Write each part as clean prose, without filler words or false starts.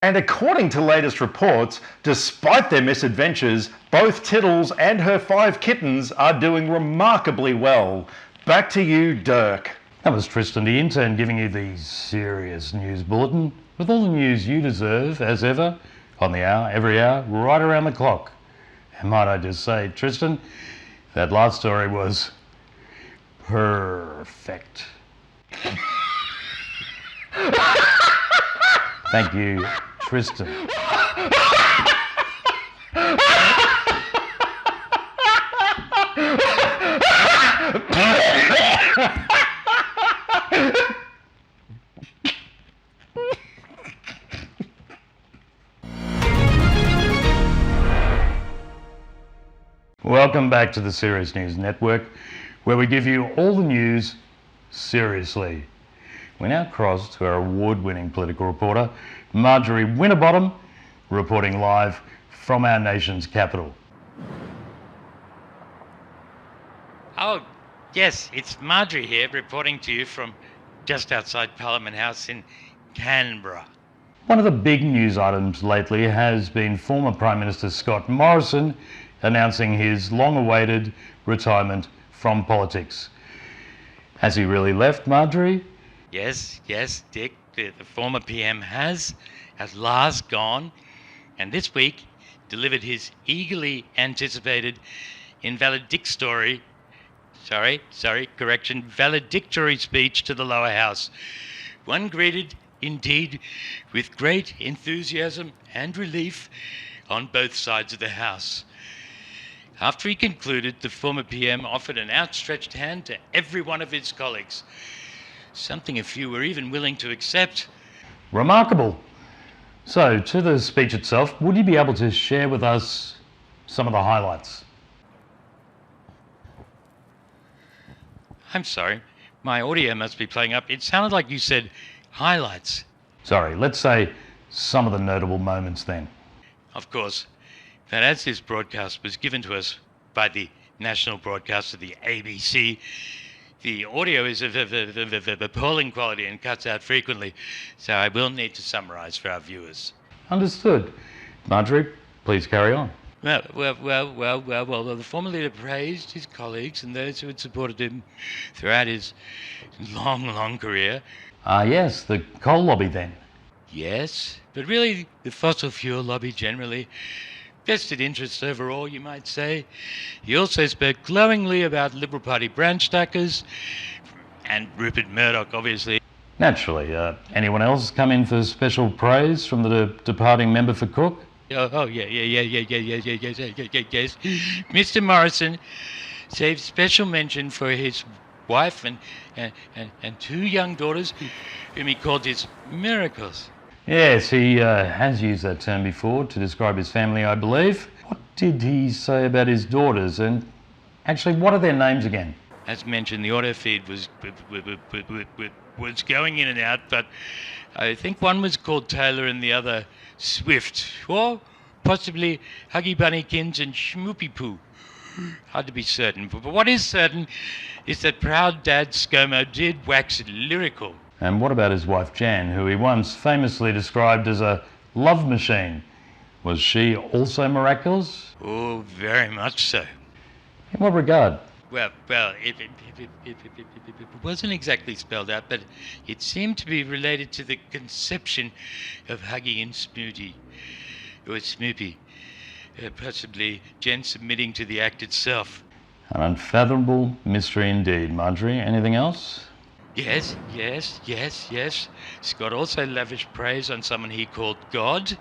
And according to latest reports, despite their misadventures, both Tiddles and her 5 kittens are doing remarkably well. Back to you, Dirk. That was Tristan the intern giving you the serious news bulletin with all the news you deserve, as ever, on the hour, every hour, right around the clock. And might I just say, Tristan, that last story was perfect. Thank you, Tristan. Welcome back to the Serious News Network, where we give you all the news seriously. We now cross to our award-winning political reporter, Marjorie Winterbottom, reporting live from our nation's capital. Oh, yes, it's Marjorie here, reporting to you from just outside Parliament House in Canberra. One of the big news items lately has been former Prime Minister Scott Morrison announcing his long-awaited retirement from politics. Has he really left, Marjorie? Yes, Dick, the former PM has at last gone, and this week delivered his eagerly anticipated valedictory speech to the lower house. One greeted, indeed, with great enthusiasm and relief on both sides of the house. After he concluded, the former PM offered an outstretched hand to every one of his colleagues, something a few were even willing to accept. Remarkable. So, to the speech itself, would you be able to share with us some of the highlights? I'm sorry, my audio must be playing up. It sounded like you said highlights. Sorry, let's say some of the notable moments then. Of course, that as this broadcast was given to us by the national broadcaster, the ABC, the audio is of appalling quality and cuts out frequently, so I will need to summarise for our viewers. Understood. Marjorie, please carry on. Well, the former leader praised his colleagues and those who had supported him throughout his long career. Yes, the coal lobby then. Yes, but really the fossil fuel lobby generally. Vested interest overall, you might say. He also spoke glowingly about Liberal Party branch stackers and Rupert Murdoch, obviously. Naturally. Anyone else come in for special praise from the departing member for Cook? Yes. Mr. Morrison saved special mention for his wife and 2 young daughters, whom he called his miracles. Yes, he has used that term before to describe his family, I believe. What did he say about his daughters? And actually, what are their names again? As mentioned, the auto feed was going in and out, but I think one was called Taylor and the other Swift, or possibly Huggy Bunnykins and Schmoopy Poo. Hard to be certain, but what is certain is that proud dad ScoMo did wax lyrical. And what about his wife Jan, who he once famously described as a love machine? Was she also miraculous? Oh, very much so. In what regard? Well, it wasn't exactly spelled out, but it seemed to be related to the conception of Huggy and Snooty, or Snoopy, possibly Jen submitting to the act itself. An unfathomable mystery indeed. Marjorie, anything else? Yes. Scott also lavished praise on someone he called God.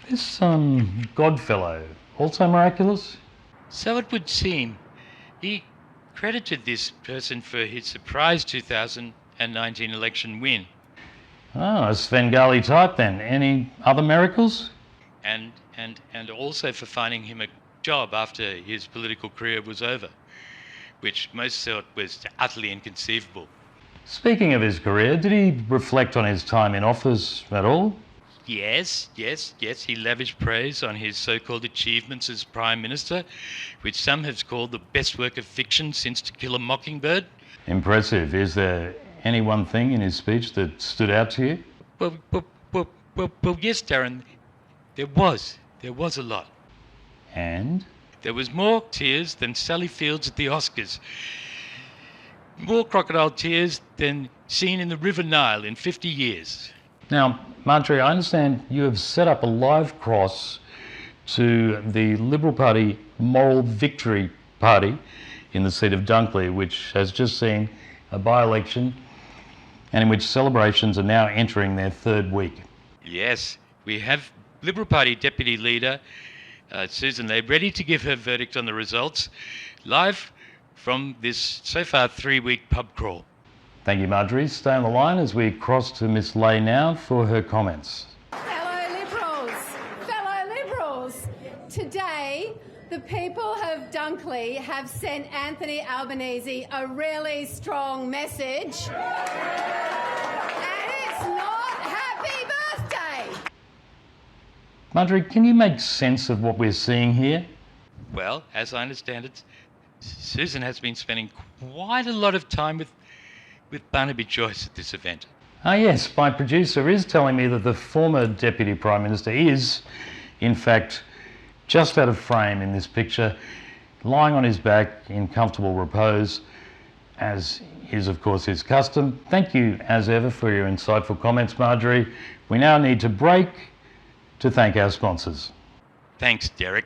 This Godfellow, also miraculous? So it would seem. He credited this person for his surprise 2019 election win. Oh, a Svengali type then. Any other miracles? And also for finding him a job after his political career was over, which most thought was utterly inconceivable. Speaking of his career, did he reflect on his time in office at all? Yes. He lavished praise on his so-called achievements as Prime Minister, which some have called the best work of fiction since To Kill a Mockingbird. Impressive. Is there any one thing in his speech that stood out to you? Well, yes, Darren, there was a lot. And? There was more tears than Sally Fields at the Oscars. More crocodile tears than seen in the River Nile in 50 years. Now, Marjorie, I understand you have set up a live cross to the Liberal Party Moral Victory Party in the seat of Dunkley, which has just seen a by-election and in which celebrations are now entering their third week. Yes, we have Liberal Party Deputy Leader Sussan Ley ready to give her verdict on the results, live from this so far 3-week pub crawl. Thank you, Marjorie. Stay on the line as we cross to Miss Ley now for her comments. Fellow Liberals, today the people of Dunkley have sent Anthony Albanese a really strong message. And it's not happy birthday. Marjorie, can you make sense of what we're seeing here? Well, as I understand it, Sussan has been spending quite a lot of time with Barnaby Joyce at this event. Yes, my producer is telling me that the former Deputy Prime Minister is, in fact, just out of frame in this picture, lying on his back in comfortable repose, as is, of course, his custom. Thank you, as ever, for your insightful comments, Marjorie. We now need to break to thank our sponsors. Thanks, Derek.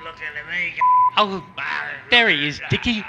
Look at me. Oh, there he is, Dickie.